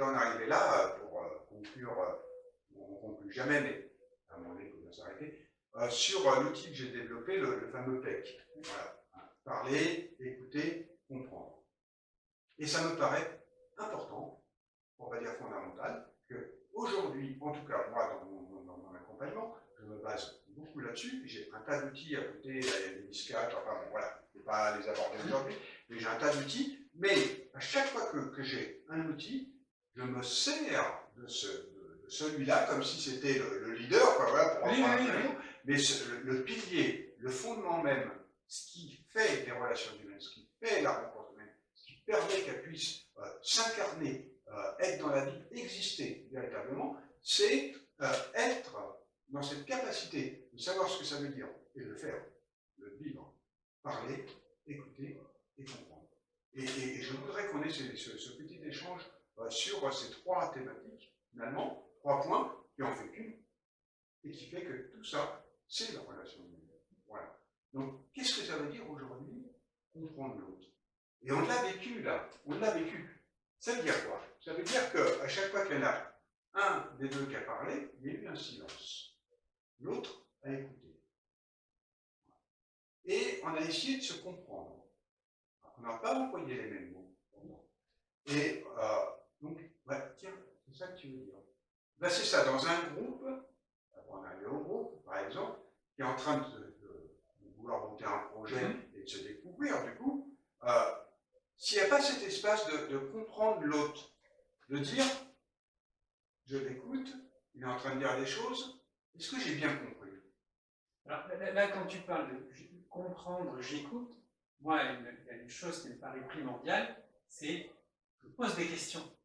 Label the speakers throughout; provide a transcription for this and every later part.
Speaker 1: dois en arriver là pour conclure, on ne conclut jamais, mais à un moment donné, il faut bien s'arrêter, sur l'outil que j'ai développé, le fameux PEC. Voilà. Parler, écouter, comprendre. Et ça me paraît important, on va dire fondamental, qu'aujourd'hui, en tout cas moi dans mon accompagnement, je me base beaucoup là-dessus, j'ai un tas d'outils à côté, il y a des disquettes, enfin bon voilà, je ne vais pas les aborder aujourd'hui, mais j'ai un tas d'outils, mais à chaque fois que j'ai un outil, je me sers de celui-là comme si c'était le leader, quoi, voilà, pour reprendre un peu, mais le pilier, le fondement même, ce qui fait les relations humaines, ce qui fait la rencontre humaine, ce qui permet qu'elle puisse s'incarner, être dans la vie, exister véritablement, c'est être dans cette capacité de savoir ce que ça veut dire et de le faire, de le vivre, parler, écouter et comprendre. Et je voudrais qu'on ait ce petit échange sur ces trois thématiques, finalement, 3 points qui en fait qu'une, et qui fait que tout ça, c'est la relation humaine. Voilà. Donc, qu'est-ce que ça veut dire aujourd'hui comprendre l'autre? Et on l'a vécu là, on l'a vécu. Ça veut dire quoi? Ça veut dire qu'à chaque fois qu'il y en a un des deux qui a parlé, il y a eu un silence. L'autre a écouté. Et on a essayé de se comprendre. On n'a pas employé les mêmes mots. Et donc, ouais, tiens, c'est ça que tu veux dire. Ben, c'est ça, dans un groupe, on a un groupe, par exemple, qui est en train de vouloir monter un projet et de se découvrir, du coup, s'il n'y a pas cet espace de comprendre l'autre, de dire, je l'écoute, il est en train de dire des choses, est-ce que j'ai bien compris?
Speaker 2: Alors là, quand tu parles de comprendre, j'écoute, moi, il y a une chose qui me paraît primordiale, c'est je pose des questions.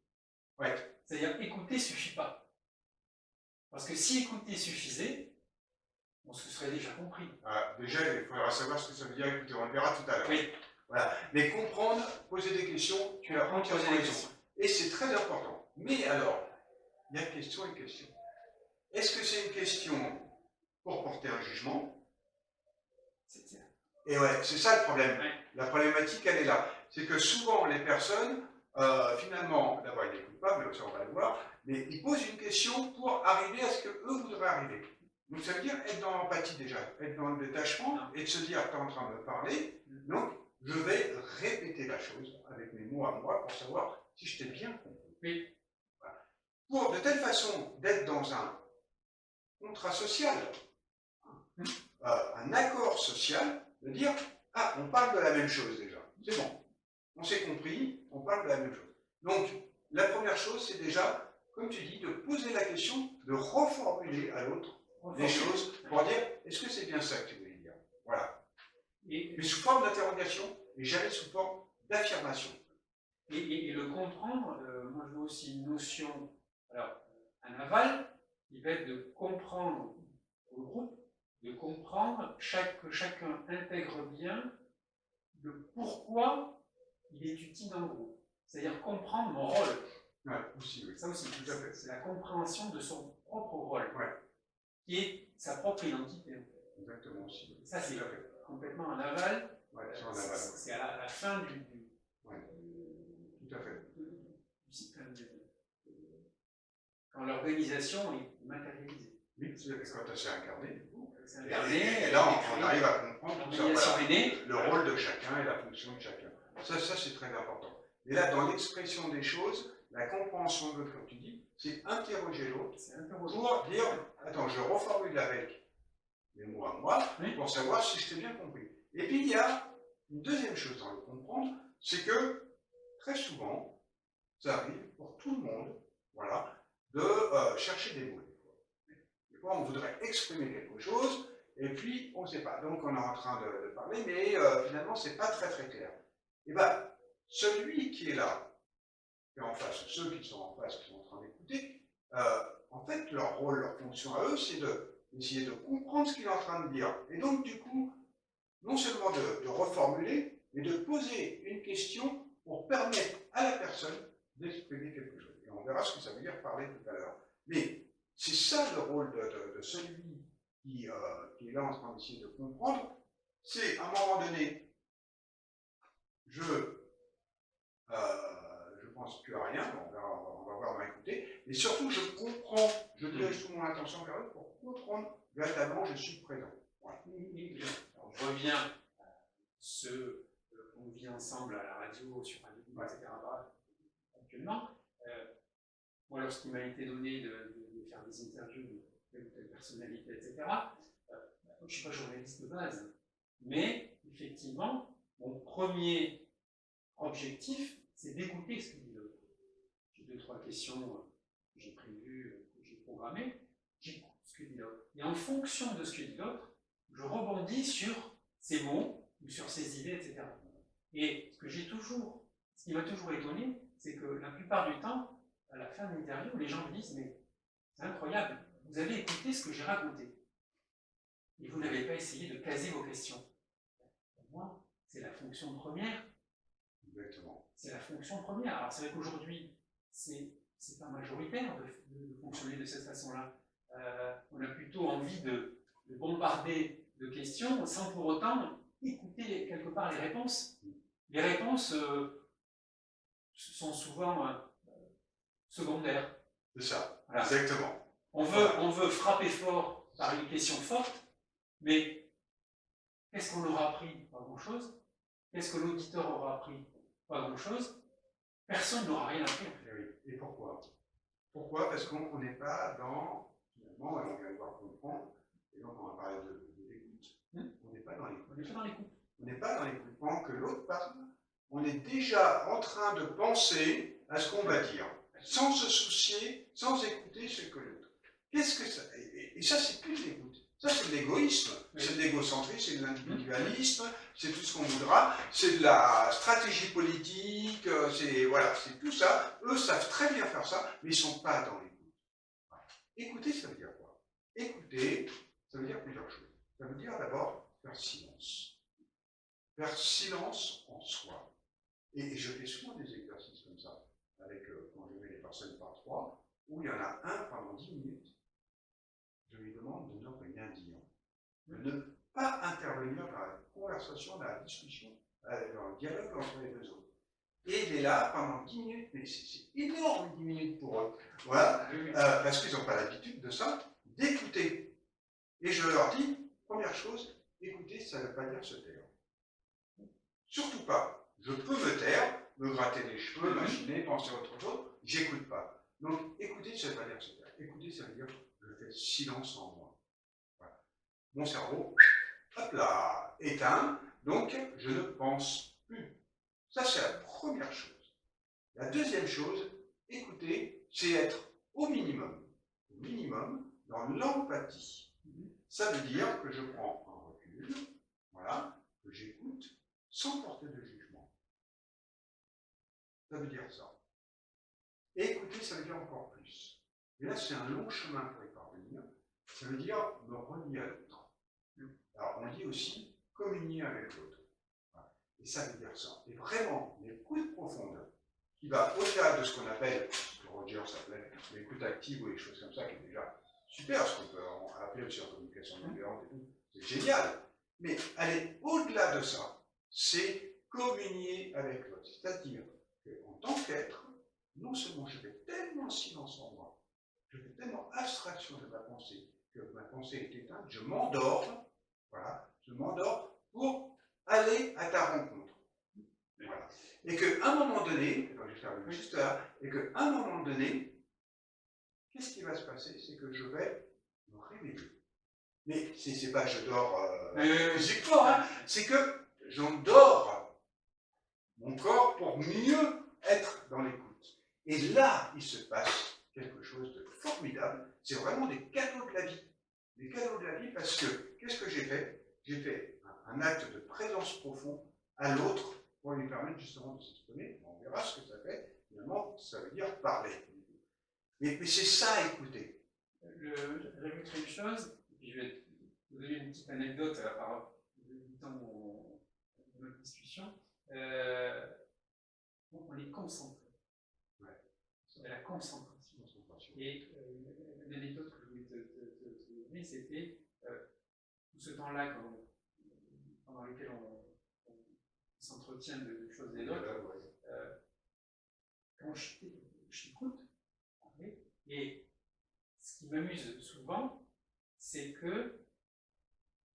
Speaker 1: Ouais.
Speaker 2: C'est-à-dire, écouter ne suffit pas. Parce que si écouter suffisait, on se serait déjà compris.
Speaker 1: Déjà, il faudra savoir ce que ça veut dire écouter, on le verra tout à l'heure.
Speaker 2: Oui.
Speaker 1: Voilà. Mais comprendre, poser des questions, tu as entièrement raison. Et c'est très important. Mais alors, il y a question et question. Est-ce que c'est une question pour porter un jugement? Et ouais, c'est ça le problème. Ouais. La problématique, elle est là. C'est que souvent, les personnes, finalement, d'abord, ils n'écoutent pas, mais ça, on va le voir, mais ils posent une question pour arriver à ce qu'eux voudraient arriver. Donc, ça veut dire être dans l'empathie déjà, être dans le détachement et de se dire, tu es en train de me parler, donc je vais répéter la chose avec mes mots à moi pour savoir si je t'ai bien compris.
Speaker 2: Oui.
Speaker 1: Voilà. Pour de telle façon d'être dans un contrat social, un accord social, de dire, ah, on parle de la même chose déjà, c'est bon, on s'est compris, on parle de la même chose. Donc, la première chose, c'est déjà, comme tu dis, de poser la question, de reformuler à l'autre des choses pour dire, est-ce que c'est bien ça que tu voulais dire? Voilà. Mais sous forme d'interrogation, et jamais sous forme d'affirmation.
Speaker 2: Et le comprendre, moi je vois aussi une notion, alors, un aval, il va être de comprendre au groupe, de comprendre que chacun intègre bien le pourquoi il est utile dans le groupe. C'est-à-dire comprendre mon rôle.
Speaker 1: Ouais, aussi, oui.
Speaker 2: Ça aussi,
Speaker 1: tout à fait.
Speaker 2: C'est la compréhension de son propre rôle,
Speaker 1: ouais.
Speaker 2: Qui est sa propre identité.
Speaker 1: Exactement aussi.
Speaker 2: Ça, c'est complètement un aval.
Speaker 1: Ouais, c'est un aval.
Speaker 2: C'est à la fin du
Speaker 1: ouais. Tout à fait.
Speaker 2: Quand l'organisation est matérialisée.
Speaker 1: Oui, quand c'est incarné, du coup.
Speaker 2: Et
Speaker 1: là, on arrive à comprendre tout ça.
Speaker 2: Voilà,
Speaker 1: le rôle de chacun et la fonction de chacun. Ça c'est très important. Et là, dans l'expression des choses, la compréhension de l'autre, comme tu dis, c'est interroger l'autre pour dire, attends, je reformule avec mes mots à moi, pour savoir si je t'ai bien compris. Et puis, il y a une deuxième chose dans le comprendre, c'est que, très souvent, ça arrive pour tout le monde, voilà, de chercher des mots. Des fois, on voudrait exprimer quelque chose, et puis, on ne sait pas. Donc, on est en train de parler, mais finalement, ce n'est pas très très clair. Et bien, celui qui est là, qui est en face, ceux qui sont en face, qui sont en train d'écouter, en fait, leur rôle, leur fonction à eux, c'est d'essayer de comprendre ce qu'il est en train de dire. Et donc, du coup, non seulement de reformuler, mais de poser une question pour permettre à la personne d'exprimer quelque chose. Et on verra ce que ça veut dire parler tout à l'heure. Mais c'est ça le rôle de celui qui est là en train d'essayer de comprendre. C'est, à un moment donné, je pense plus à rien, on va voir Et surtout, je comprends, je laisse toute mon attention vers eux pour comprendre véritablement je suis présent.
Speaker 2: Voilà. Alors, je reviens à ce qu'on vit ensemble à la radio, sur Radio Libre, etc. Actuellement. Moi, lorsqu'il m'a été donné de faire des interviews de telle ou telle personnalité, etc., je ne suis pas journaliste de base, mais effectivement, mon premier objectif, c'est d'écouter ce que dit l'autre. J'ai 2-3 questions que j'ai prévues, que j'ai programmées, j'écoute ce que dit l'autre. Et en fonction de ce que dit l'autre, je rebondis sur ses mots ou sur ses idées, etc. Et ce qui m'a toujours étonné, c'est que la plupart du temps, à la fin de l'interview, les gens me disent « Mais c'est incroyable, vous avez écouté ce que j'ai raconté. Et vous n'avez pas essayé de caser vos questions. » Pour moi, c'est la fonction première.
Speaker 1: Exactement.
Speaker 2: C'est la fonction première. Alors c'est vrai qu'aujourd'hui, c'est pas majoritaire de fonctionner de cette façon-là. On a plutôt envie de bombarder de questions sans pour autant écouter quelque part les réponses. Les réponses sont souvent secondaires.
Speaker 1: C'est ça,
Speaker 2: Voilà.
Speaker 1: exactement.
Speaker 2: On veut frapper fort par une question forte, mais qu'est-ce qu'on aura appris? Pas grand-chose. Qu'est-ce que l'auditeur aura appris? Pas grand-chose. Personne n'aura rien appris.
Speaker 1: Et pourquoi? Pourquoi? Parce qu'on n'est pas dans, finalement, et on vient de voir comprendre, et donc on va parler de l'écoute. On n'est pas dans l'écoute. On n'est pas dans l'écoute. Pendant que l'autre parle, on est déjà en train de penser à ce qu'on va dire, sans se soucier, sans écouter ce que l'autre. Qu'est-ce que ça? Et ça, c'est plus de l'écoute. Ça, c'est de l'égoïsme, c'est de l'égocentrisme, c'est de l'individualisme, c'est tout ce qu'on voudra, c'est de la stratégie politique, c'est tout ça. Eux savent très bien faire ça, mais ils ne sont pas dans l'écoute. Écouter, ça veut dire quoi? Écouter, ça veut dire plusieurs choses. Ça veut dire d'abord faire silence. Faire silence en soi. Et je fais souvent des exercices comme ça, avec, quand je mets les personnes par 3, où il y en a un pendant 10 minutes, je lui demande de ne rien dire, de ne pas intervenir dans la conversation, dans la discussion, dans le dialogue entre les deux autres. Et il est là pendant 10 minutes, mais c'est énorme 10 minutes pour eux, voilà, parce qu'ils n'ont pas l'habitude de ça, d'écouter. Et je leur dis, première chose, écouter, ça ne veut pas dire se taire. Surtout pas. Je peux me taire, me gratter les cheveux, machiner, penser à autre chose, j'écoute pas. Donc, écouter, ça ne veut pas dire se taire. Écouter, ça veut dire je fais silence en moi. Voilà. Mon cerveau, hop là, éteint, donc je ne pense plus. Ça, c'est la première chose. La deuxième chose, écouter, c'est être au minimum dans l'empathie. Ça veut dire que je prends un recul, voilà, que j'écoute sans porter de jugement. Ça veut dire ça. Et écouter, ça veut dire encore plus. Et là, c'est un long chemin pour y parvenir. Ça veut dire me relier à l'autre. Alors, on dit aussi communier avec l'autre. Voilà. Et ça veut dire ça. Et vraiment, l'écoute profonde, qui va au-delà de ce qu'on appelle, ce que Roger s'appelait, l'écoute active ou des choses comme ça, qui est déjà super, ce qu'on peut appeler aussi en communication non violente et tout, c'est génial. Mais aller au-delà de ça, c'est communier avec l'autre. C'est-à-dire qu'en tant qu'être, non seulement je fais tellement silence en moi, je fais tellement abstraction de ma pensée, que ma pensée est éteinte, je m'endors, voilà, je m'endors pour aller à ta rencontre. Voilà. Et qu'à un moment donné, je vais terminer juste là, et qu'à un moment donné, qu'est-ce qui va se passer? C'est que je vais me réveiller. Mais c'est pas que je dors physiquement, hein, c'est que j'endors mon corps pour mieux être dans l'écoute. Et là, il se passe quelque chose de formidable. C'est vraiment des cadeaux de la vie. Des cadeaux de la vie parce que, qu'est-ce que j'ai fait? J'ai fait un acte de présence profond à l'autre pour lui permettre justement de s'exprimer. On verra ce que ça fait. Finalement, ça veut dire parler. Mais c'est ça, écouter.
Speaker 2: J'ajouterai une chose, et puis je vais vous donner une petite anecdote à part du temps de notre discussion. On est concentré. Ouais. C'est la concentration. Et l'anecdote que je voulais te donner, c'était tout ce temps-là pendant lequel on s'entretient de choses et d'autres. Quand je t'écoute, Et ce qui m'amuse souvent, c'est que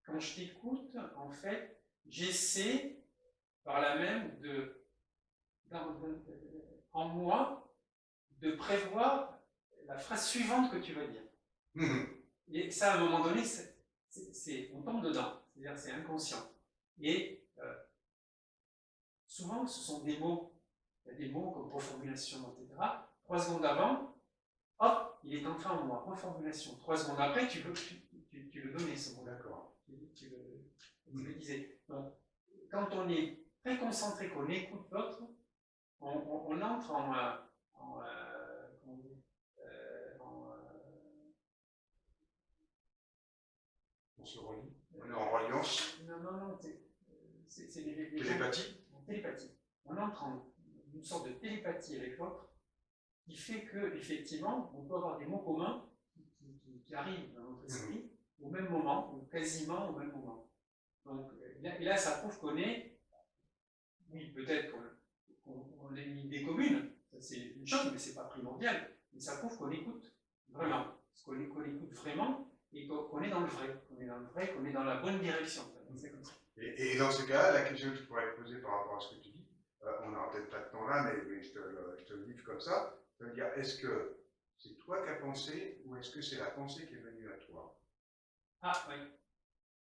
Speaker 2: quand je t'écoute, en fait, j'essaie par là même en moi de prévoir la phrase suivante que tu vas dire. Et ça, à un moment donné, on tombe dedans, c'est-à-dire c'est inconscient. Et souvent, ce sont des mots, il y a des mots comme reformulation, etc. 3 secondes avant, hop, il est entré en moi, reformulation. 3 secondes après, tu le donnais, ce mot.
Speaker 1: D'accord.
Speaker 2: Tu le disais. Donc, quand on est très concentré, qu'on écoute l'autre, on entre
Speaker 1: on se relie. On est en reliance.
Speaker 2: Non, c'est
Speaker 1: Télépathie.
Speaker 2: Télépathie. On entre en une sorte de télépathie avec l'autre qui fait que, effectivement, on peut avoir des mots communs qui arrivent dans notre esprit au même moment, ou quasiment au même moment. Donc, et là, ça prouve qu'on est, oui, peut-être qu'on a une idée commune, ça c'est une chose, mais c'est pas primordial, mais ça prouve qu'on écoute vraiment, qu'on écoute vraiment, et qu'on est dans le vrai, qu'on est dans la bonne direction. C'est comme ça.
Speaker 1: Et dans ce cas, la question que je pourrais te poser par rapport à ce que tu dis, on n'aura peut-être pas de temps là, mais je te le livre comme ça, ça veut dire, est-ce que c'est toi qui as pensé, ou est-ce que c'est la pensée qui est venue à toi?
Speaker 2: Ah, oui.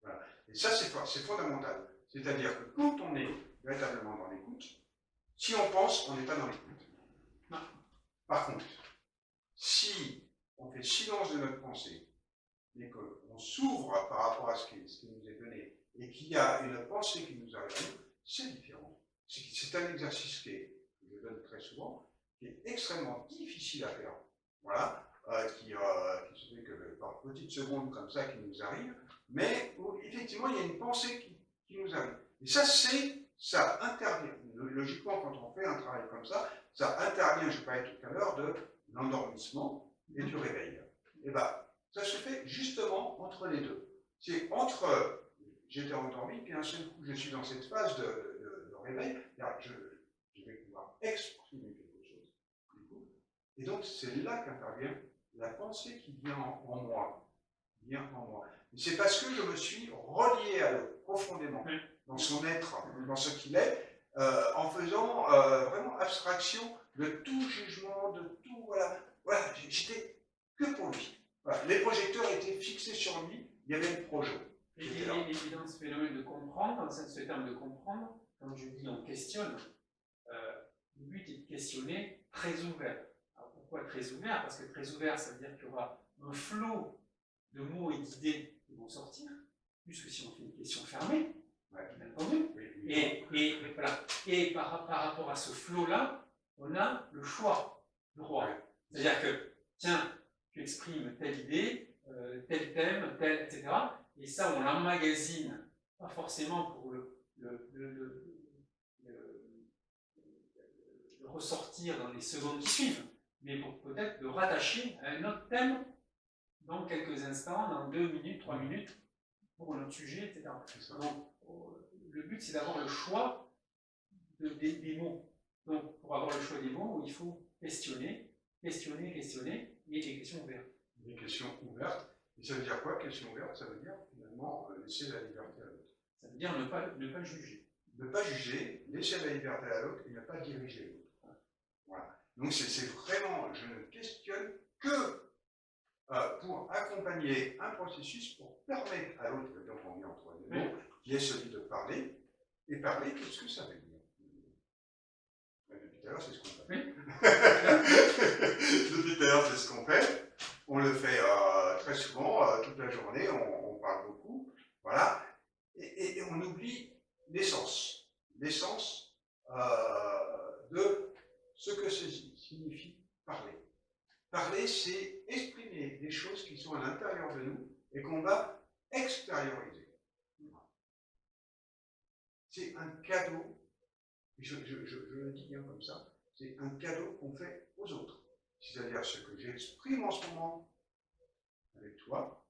Speaker 1: Voilà. Et ça, c'est fondamental. C'est-à-dire que quand on est véritablement dans l'écoute, si on pense, on n'est pas dans l'écoute. Par contre, si on fait silence de notre pensée, mais qu'on s'ouvre par rapport à ce qui nous est donné, et qu'il y a une pensée qui nous arrive à nous, c'est différent. C'est un exercice que je donne très souvent, qui est extrêmement difficile à faire. Voilà, qui se fait que par petites secondes comme ça qui nous arrivent, mais où effectivement il y a une pensée qui nous arrive. Et ça intervient. Logiquement, quand on fait un travail comme ça intervient, je parlais tout à l'heure, de l'endormissement et du réveil. Et bien, ça se fait justement entre les deux. C'est entre j'étais endormi, puis d'un seul coup, je suis dans cette phase de réveil, je vais pouvoir exprimer quelque chose. Et donc, c'est là qu'intervient la pensée qui vient en moi. C'est parce que je me suis relié à l'autre profondément, dans son être, dans ce qu'il est, en faisant vraiment abstraction de tout jugement, de tout, voilà, j'étais que pour lui. Voilà. Les projecteurs étaient fixés sur lui, il y avait le projet.
Speaker 2: Et dans ce phénomène de comprendre, dans ce terme de comprendre, comme je dis, on questionne, le but est de questionner très ouvert. Alors pourquoi très ouvert? Parce que très ouvert, ça veut dire qu'il y aura un flot de mots et d'idées qui vont sortir, plus que si on fait une question fermée, bien entendu. Et voilà. Et par rapport à ce flot-là, on a le choix, le droit. C'est-à-dire que, tiens, tu exprimes telle idée, tel thème, tel, etc. Et ça, on l'emmagasine, pas forcément pour le ressortir dans les secondes qui suivent, mais pour peut-être le rattacher à un autre thème dans quelques instants, dans 2 minutes, 3 minutes, pour un autre sujet, etc. Donc, le but, c'est d'avoir le choix des mots. Donc, pour avoir le choix des mots, il faut questionner, et des questions ouvertes.
Speaker 1: Des questions ouvertes. Et ça veut dire quoi, question ouverte? Ça veut dire, finalement, laisser la liberté à l'autre.
Speaker 2: Ça veut dire ne pas juger.
Speaker 1: Ne pas juger, laisser la liberté à l'autre et ne pas diriger l'autre. Voilà. Donc, c'est vraiment, je ne questionne que pour accompagner un processus pour permettre à l'autre, donc on vient entre les mots, qui est celui de parler, et parler, qu'est-ce que ça veut dire? Depuis tout à l'heure, c'est ce qu'on fait. Depuis tout à l'heure, c'est ce qu'on fait. On le fait très souvent, toute la journée, on parle beaucoup, voilà, et on oublie l'essence de ce que signifie parler. Parler, c'est exprimer des choses qui sont à l'intérieur de nous et qu'on va extérioriser. C'est un cadeau, je le dis bien comme ça, c'est un cadeau qu'on fait aux autres. C'est-à-dire ce que j'exprime en ce moment avec toi,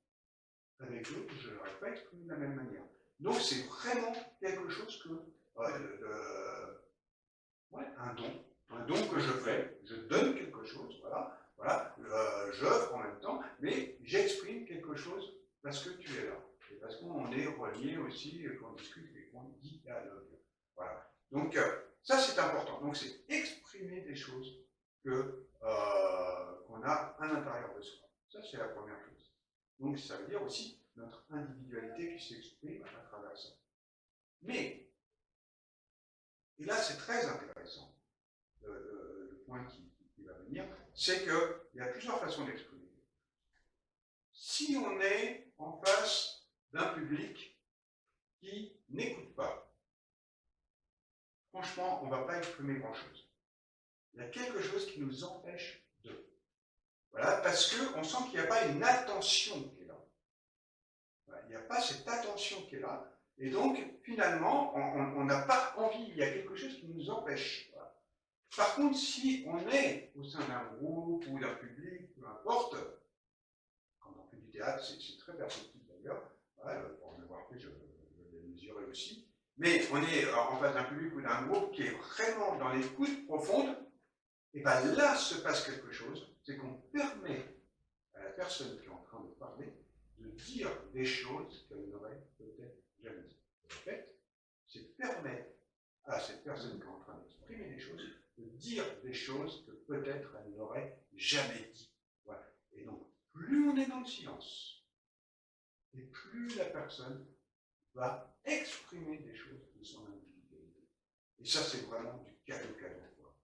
Speaker 1: avec l'autre, je ne l'aurais pas exprimé de la même manière. Donc c'est vraiment quelque chose que, un don que je fais, je donne quelque chose, voilà, Voilà, j'œuvre en même temps, mais j'exprime quelque chose parce que tu es là. Et parce qu'on est relié aussi, qu'on discute et qu'on dialogue. Voilà. Donc, ça c'est important. Donc, c'est exprimer des choses qu'on a à l'intérieur de soi. Ça, c'est la première chose. Donc, ça veut dire aussi notre individualité qui s'exprime à travers ça. Mais, et là, c'est très intéressant, le point qui va venir, c'est qu'il y a plusieurs façons d'exprimer. Si on est en face d'un public qui n'écoute pas, franchement, on ne va pas exprimer grand-chose. Il y a quelque chose qui nous empêche de. Voilà, parce qu'on sent qu'il n'y a pas une attention qui est là. Voilà, il n'y a pas cette attention qui est là. Et donc, finalement, on n'a pas envie, il y a quelque chose qui nous empêche. Voilà. Par contre, si on est au sein d'un groupe ou d'un public, peu importe, quand on fait du théâtre, c'est très perceptible d'ailleurs, voilà, pour en avoir fait, je l'ai mesuré aussi, mais on est en face d'un public ou d'un groupe qui est vraiment dans l'écoute profonde, et bien là se passe quelque chose, c'est qu'on permet à la personne qui est en train de parler de dire des choses qu'elle n'aurait peut-être jamais dit. En fait, c'est permettre à cette personne qui est en train d'exprimer des choses de dire des choses que peut-être elle n'aurait jamais dit. Voilà. Et donc, plus on est dans le silence, et plus la personne va exprimer des choses de son individualité. Et ça, c'est vraiment du cadeau.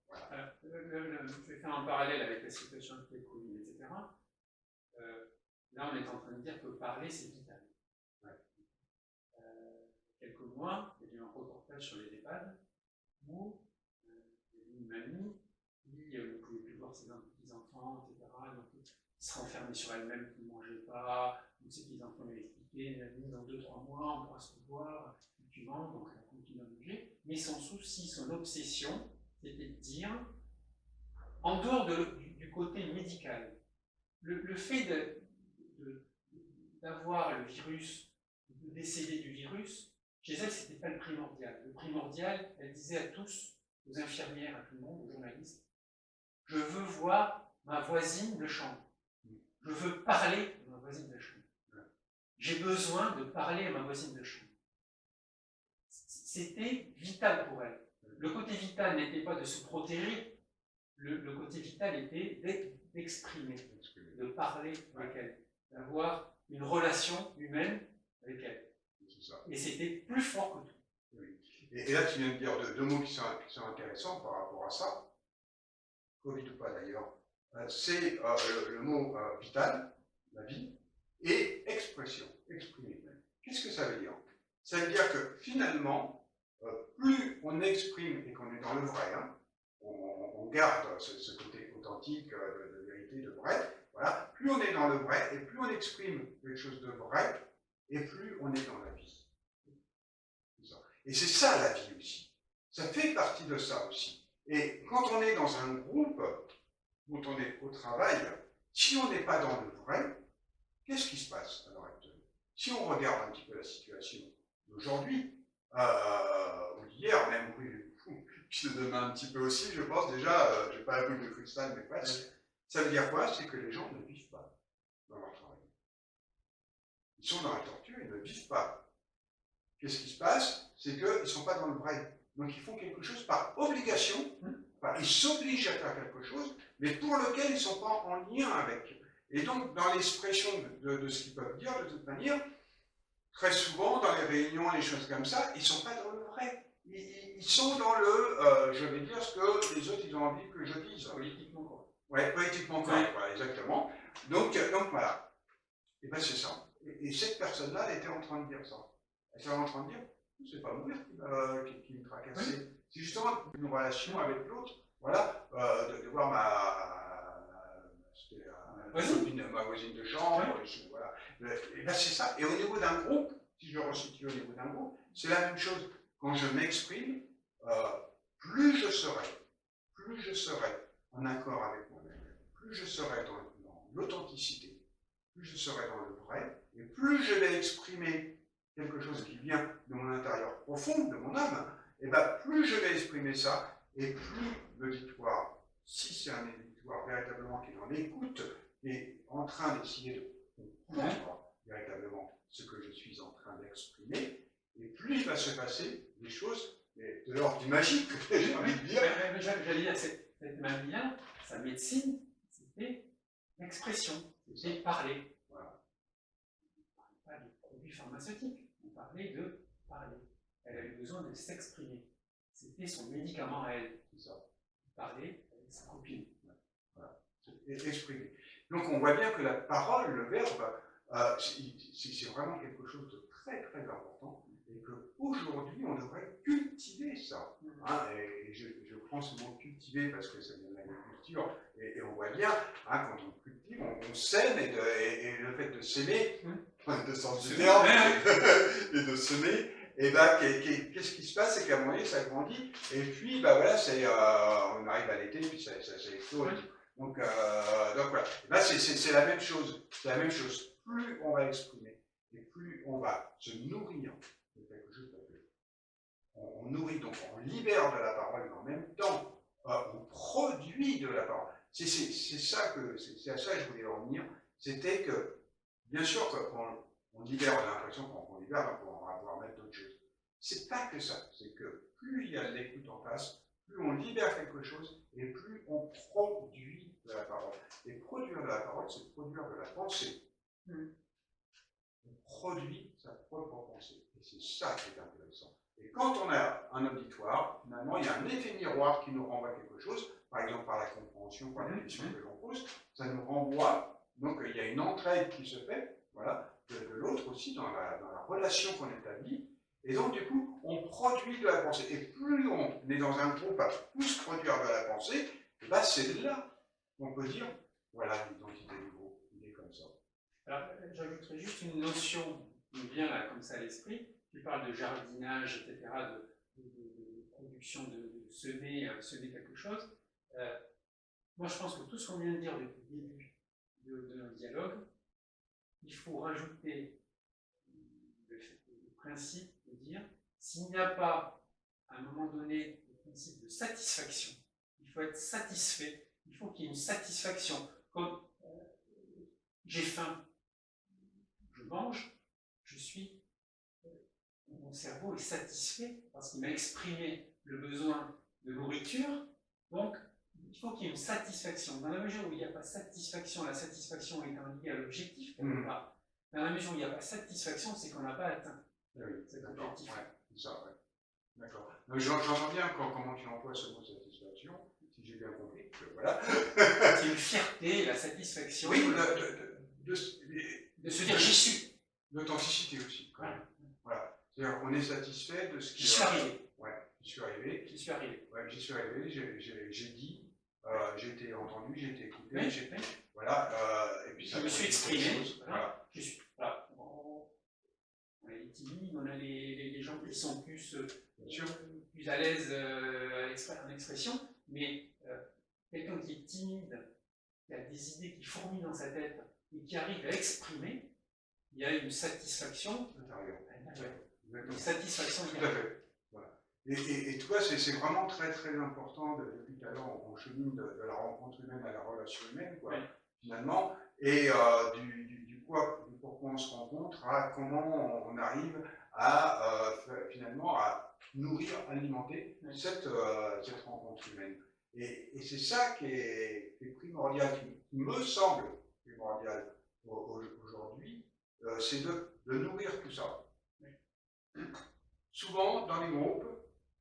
Speaker 1: Voilà.
Speaker 2: Alors, je vais faire un parallèle avec la situation de le Covid, etc. Là, on est en train de dire que parler, c'est vital. Ouais. Quelques mois, il y a eu un reportage sur les EHPAD où il y avait une mamie qui ne pouvait plus voir ses petits-enfants, etc. Donc, ils se renfermaient sur elle-même, qui ne mangeaient pas. Donc, ses petits-enfants lui expliquaient, dans 2-3 mois, on pourra se revoir, tu manges, donc elle continue à manger. Mais son souci, son obsession, c'était de dire, en dehors du côté médical, le fait d'avoir le virus, de décéder du virus, chez elle, ce n'était pas le primordial. Le primordial, elle disait à tous, aux infirmières, à tout le monde, aux journalistes, je veux voir ma voisine de chambre. Je veux parler à ma voisine de chambre. J'ai besoin de parler à ma voisine de chambre. C'était vital pour elle. Le côté vital n'était pas de se protéger, le côté vital était d'exprimer, de parler avec elle, d'avoir une relation humaine avec elle. Et c'était plus fort que tout.
Speaker 1: Oui. Et là, tu viens de dire deux mots qui sont intéressants par rapport à ça, Covid ou pas d'ailleurs. C'est le mot vital, la vie, et expression, exprimer. Qu'est-ce que ça veut dire? Ça veut dire que finalement, plus on exprime et qu'on est dans le vrai, hein, on garde ce côté authentique, de vérité, de vrai, voilà, plus on est dans le vrai et plus on exprime quelque chose de vrai, et plus on est dans la vie. Et c'est ça la vie aussi. Ça fait partie de ça aussi. Et quand on est dans un groupe, quand on est au travail, si on n'est pas dans le vrai, qu'est-ce qui se passe à l'heure actuelle? Si on regarde un petit peu la situation d'aujourd'hui, ou d'hier, même, puis de demain un petit peu aussi, je pense déjà, je n'ai pas la boule de cristal, mais presque, ça veut dire quoi? C'est que les gens ne vivent pas dans leur travail. Ils sont dans la torture, ils ne vivent pas. Qu'est-ce qui se passe? C'est qu'ils ne sont pas dans le vrai. Donc ils font quelque chose par obligation, ils s'obligent à faire quelque chose, mais pour lequel ils ne sont pas en lien avec. Et donc dans l'expression de ce qu'ils peuvent dire, de toute manière, très souvent dans les réunions, les choses comme ça, ils ne sont pas dans le vrai. Ils sont dans le je vais dire ce que les autres ils ont envie que je dise.
Speaker 2: Politiquement correct.
Speaker 1: Oui, politiquement correct, voilà, exactement. Donc voilà. Et bien c'est ça. Et cette personne-là, elle était en train de dire ça. Elle était en train de dire, c'est pas mourir qui me tracasse. Oui. C'est justement une relation avec l'autre, voilà, de voir ma voisine de chambre, oui. Voilà. Et bien c'est ça. Et au niveau d'un groupe, si je resitue au niveau d'un groupe, c'est la même chose. Quand je m'exprime, plus je serai en accord avec moi-même, plus je serai dans l'authenticité, plus je serai dans le vrai, et plus je vais exprimer quelque chose qui vient de mon intérieur profond, de mon âme, et bien plus je vais exprimer ça, et plus le victoire, si c'est un victoire voir véritablement qu'il en écoute et en train d'essayer de comprendre véritablement ce que je suis en train d'exprimer, et plus il va se passer des choses de l'ordre du magique, j'ai envie de dire.
Speaker 2: J'allais dire, cette magie-là, sa médecine, c'était l'expression, c'était parler.
Speaker 1: Voilà.
Speaker 2: On ne parlait pas de produits pharmaceutiques, on parlait de parler. Elle avait besoin de s'exprimer. C'était son médicament à elle.
Speaker 1: C'est ça.
Speaker 2: Parler avec sa copine.
Speaker 1: Voilà. Exprimer. Donc on voit bien que la parole, le verbe, c'est vraiment quelque chose de très très important et qu'aujourd'hui on devrait cultiver ça. Hein, et je prends ce mot cultiver parce que ça vient de l'agriculture et on voit bien, hein, quand on cultive, on sème et le fait de s'aimer, de sens du verbe et de semer, et ben qu'est-ce qui se passe, c'est qu'à un moment donné ça grandit et puis ben voilà, on arrive à l'été et puis ça explose. Donc voilà. Là, c'est la même chose. C'est la même chose. Plus on va exprimer et plus on va se nourrir de quelque chose, on nourrit, donc on libère de la parole, mais en même temps, on produit de la parole. C'est ça c'est à ça que je voulais en venir. C'était que, bien sûr, quand on libère, on a l'impression qu'on libère, donc on va pouvoir mettre d'autres choses. C'est pas que ça. C'est que plus il y a de l'écoute en face, plus on libère quelque chose et plus on produit de la parole. Et produire de la parole, c'est produire de la pensée. On produit sa propre pensée. Et c'est ça qui est intéressant. Et quand on a un auditoire, finalement, il y a un effet miroir qui nous renvoie quelque chose, par exemple par la compréhension, par la question que l'on pose, ça nous renvoie, donc il y a une entraide qui se fait, voilà, de l'autre aussi dans la relation qu'on établit. Et donc, du coup, on produit de la pensée. Et plus on est dans un groupe à tous produire de la pensée, là, c'est là qu'on peut dire, voilà l'identité du groupe, il est comme ça.
Speaker 2: Alors, j'ajouterais juste une notion qui me vient là, comme ça à l'esprit. Tu parles de jardinage, etc., de production, de semer quelque chose. Moi, je pense que tout ce qu'on vient de dire depuis le début de notre dialogue, il faut rajouter le principe de dire, s'il n'y a pas, à un moment donné, le principe de satisfaction, il faut être satisfait, il faut qu'il y ait une satisfaction. Comme j'ai faim, je mange, mon cerveau est satisfait parce qu'il m'a exprimé le besoin de nourriture, donc il faut qu'il y ait une satisfaction. Dans la mesure où il n'y a pas satisfaction, la satisfaction étant liée à l'objectif, quelque part. Dans la mesure où il n'y a pas satisfaction, c'est qu'on n'a pas atteint cet objectif.
Speaker 1: Ouais, c'est ça, ouais. D'accord. J'entends bien comment tu emploies ce mot satisfaction, si j'ai bien compris, voilà.
Speaker 2: C'est une fierté, la satisfaction.
Speaker 1: Oui,
Speaker 2: de se dire j'y suis.
Speaker 1: L'authenticité aussi, quand même. Voilà. C'est-à-dire qu'on est satisfait de ce qui...
Speaker 2: J'y suis arrivé.
Speaker 1: Ouais, j'y suis arrivé.
Speaker 2: J'y suis arrivé.
Speaker 1: Ouais, j'y suis arrivé, j'ai dit, j'ai été entendu, j'ai été écouté,
Speaker 2: oui.
Speaker 1: Voilà. Et puis
Speaker 2: je me suis exprimé.
Speaker 1: Voilà.
Speaker 2: Je suis... Voilà. On a les timides, on a les gens qui sont plus à l'aise en expression, mais quelqu'un qui est timide, qui a des idées qui fourmillent dans sa tête et qui arrive à exprimer, il y a une satisfaction intérieure. Une satisfaction intérieure.
Speaker 1: Tout à fait. Voilà. Et tu vois, c'est vraiment très très important, depuis tout à l'heure, on chemine de la rencontre humaine à la relation humaine, quoi, finalement, et pourquoi on se rencontre, à comment on arrive à finalement à nourrir, alimenter cette rencontre humaine. Et c'est ça qui est primordial, qui me semble primordial aujourd'hui, c'est de nourrir tout ça. Souvent, dans les groupes,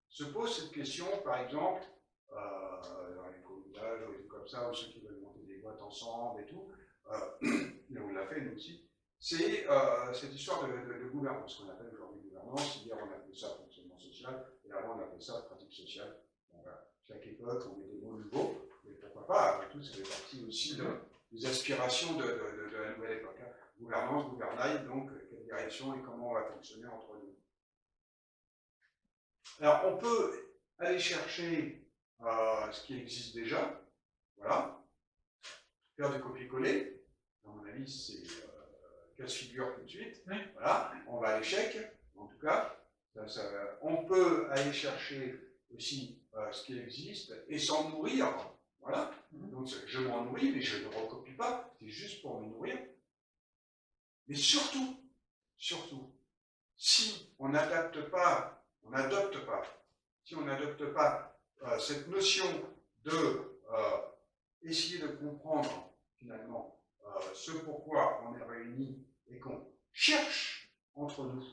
Speaker 1: se pose cette question, par exemple, dans les communages ou des trucs comme ça, ou ceux qui veulent monter des boîtes ensemble et tout, mais on l'a fait nous aussi, c'est cette histoire de gouvernance, qu'on appelle aujourd'hui gouvernance. Hier on appelait ça fonctionnement social, et avant on appelait ça pratique sociale. Bon, voilà. Chaque époque on met des mots nouveaux, mais pourquoi pas, après tout ça fait partie aussi des aspirations de la nouvelle époque. Hein. Gouvernance, gouvernail, donc quelle direction et comment on va fonctionner entre nous. Alors on peut aller chercher ce qui existe déjà, voilà, faire du copier-coller, à mon avis c'est casse-figure tout de suite, voilà, on va à l'échec, en tout cas, on peut aller chercher aussi ce qui existe et s'en nourrir, Voilà. Donc je m'en nourris, mais je ne recopie pas, c'est juste pour me nourrir. Mais surtout, si on n'adopte pas, cette notion de essayer de comprendre finalement ce pourquoi on est réunis et qu'on cherche entre nous,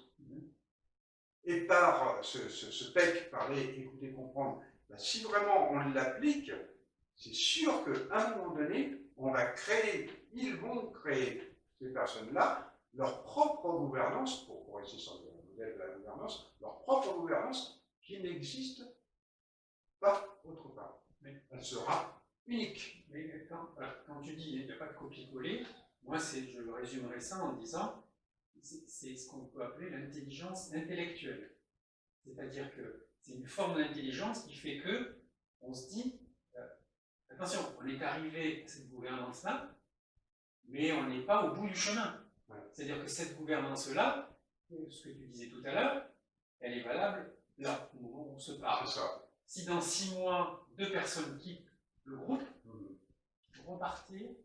Speaker 1: et par ce PEC, parler, écouter, comprendre, ben, si vraiment on l'applique, c'est sûr qu'à un moment donné, ils vont créer, ces personnes-là, leur propre gouvernance, pour rester sur le modèle de la gouvernance, leur propre gouvernance qui n'existe pas autre part. Mais elle sera unique.
Speaker 2: Mais quand tu dis qu'il n'y a pas de copier-coller, moi je résumerais ça en disant c'est ce qu'on peut appeler l'intelligence intellectuelle. C'est-à-dire que c'est une forme d'intelligence qui fait que on se dit attention, on est arrivé à cette gouvernance-là, mais on n'est pas au bout du chemin. Ouais. C'est-à-dire que cette gouvernance-là, ce que tu disais tout à l'heure, elle est valable là, au moment où on se parle.
Speaker 1: C'est ça.
Speaker 2: Si dans 6 mois, 2 personnes quittent le groupe, repartez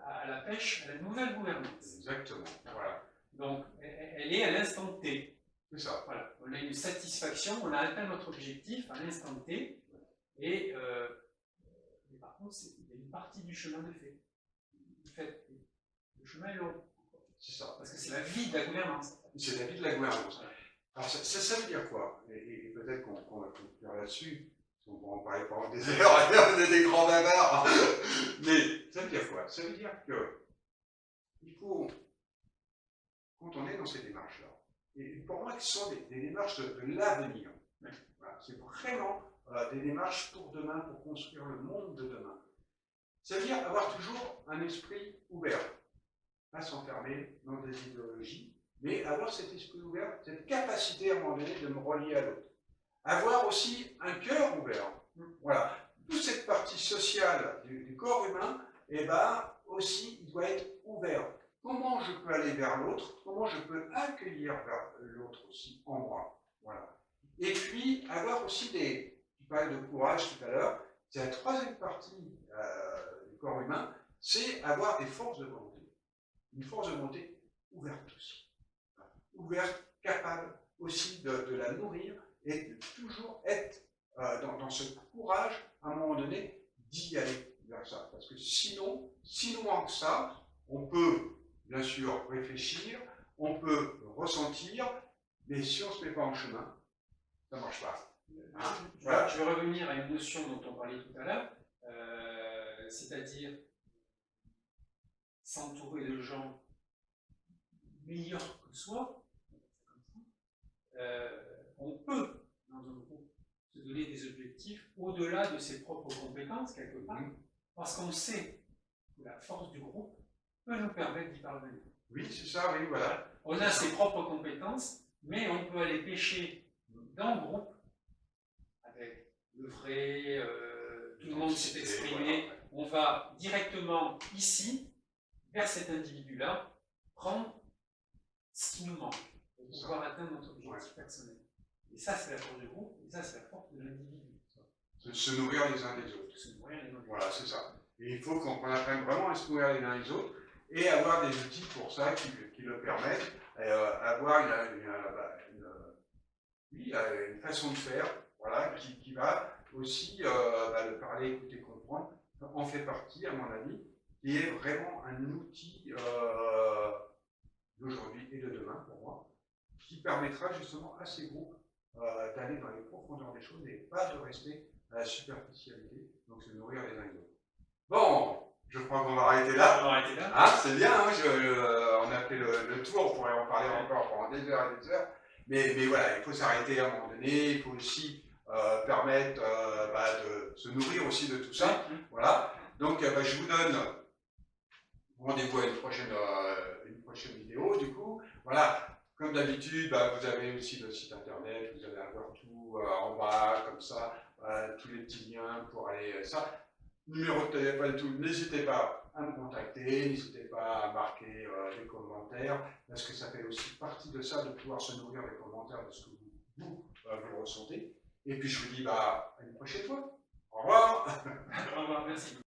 Speaker 2: à la pêche, à la nouvelle gouvernance.
Speaker 1: Exactement. Voilà.
Speaker 2: Donc, elle est à l'instant T.
Speaker 1: C'est ça.
Speaker 2: Voilà. On a une satisfaction, on a atteint notre objectif à l'instant T, et par contre, il y a une partie du chemin de fait. Le chemin est long.
Speaker 1: C'est ça.
Speaker 2: Parce que c'est la vie de la gouvernance.
Speaker 1: C'est la vie de la gouvernance. Voilà. Alors, ça veut dire quoi? Et peut-être qu'on va conclure là-dessus. On pourra en parler pendant des heures, on est des grands bavards. Mais ça veut dire quoi? Ça veut dire que il faut, quand on est dans ces démarches-là, et pour moi, ce sont des démarches de l'avenir. Voilà, c'est vraiment des démarches pour demain, pour construire le monde de demain. Ça veut dire avoir toujours un esprit ouvert, pas s'enfermer dans des idéologies, mais avoir cet esprit ouvert, cette capacité à un moment donné de me relier à l'autre. Avoir aussi un cœur ouvert. Voilà. Toute cette partie sociale du corps humain, eh ben, aussi, il doit être ouvert. Comment je peux aller vers l'autre? Comment je peux accueillir vers l'autre aussi en moi? Voilà. Et puis, avoir aussi tu parlais de courage tout à l'heure, c'est la troisième partie du corps humain, c'est avoir des forces de volonté. Une force de volonté ouverte aussi. Ouverte, capable aussi de la nourrir, et de toujours être dans ce courage, à un moment donné, d'y aller vers ça. Parce que sinon, s'il nous manque ça, on peut, bien sûr, réfléchir, on peut ressentir, mais si on ne se met pas en chemin, ça ne marche pas.
Speaker 2: Voilà. Je vais revenir à une notion dont on parlait tout à l'heure, c'est-à-dire s'entourer de gens meilleurs que soi. On peut, dans un groupe, se donner des objectifs au-delà de ses propres compétences, quelque part, parce qu'on sait que la force du groupe peut nous permettre d'y parvenir.
Speaker 1: Oui, c'est ça, oui, voilà.
Speaker 2: On a ses propres compétences, mais on peut aller pêcher dans le groupe, avec le vrai, tout le monde s'est exprimé, voilà. On va directement ici, vers cet individu-là, prendre ce qui nous manque, pour pouvoir atteindre notre objectif personnel. Et ça, c'est la force du groupe, et ça, c'est la force de l'individu.
Speaker 1: Se nourrir les uns des autres.
Speaker 2: Se nourrir les uns des autres.
Speaker 1: Voilà, c'est ça. Et il faut qu'on apprenne vraiment à se nourrir les uns les autres, et avoir des outils pour ça qui le permettent, avoir une façon de faire, voilà, qui va aussi le parler, écouter, comprendre, en fait partie, à mon avis, qui est vraiment un outil d'aujourd'hui et de demain, pour moi, qui permettra justement à ces groupes d'aller dans les profondeurs des choses et pas de rester à la superficialité, donc se nourrir les uns les autres. Bon, je crois qu'on va arrêter là.
Speaker 2: On va arrêter là.
Speaker 1: Ah, c'est bien, hein, on a fait le tour, on pourrait en parler encore pendant des heures et des heures. Mais voilà, il faut s'arrêter à un moment donné, il faut aussi permettre de se nourrir aussi de tout ça. Voilà. Donc je vous donne rendez-vous à une prochaine vidéo, du coup. Voilà. Comme d'habitude, vous avez aussi le site internet, vous allez avoir tout en bas, comme ça, tous les petits liens pour aller ça. Numéro de téléphone, tout. N'hésitez pas à me contacter, n'hésitez pas à marquer des commentaires, parce que ça fait aussi partie de ça, de pouvoir se nourrir des commentaires de ce que vous ressentez. Et puis je vous dis à une prochaine fois. Au revoir. Au revoir.
Speaker 2: Au revoir, merci.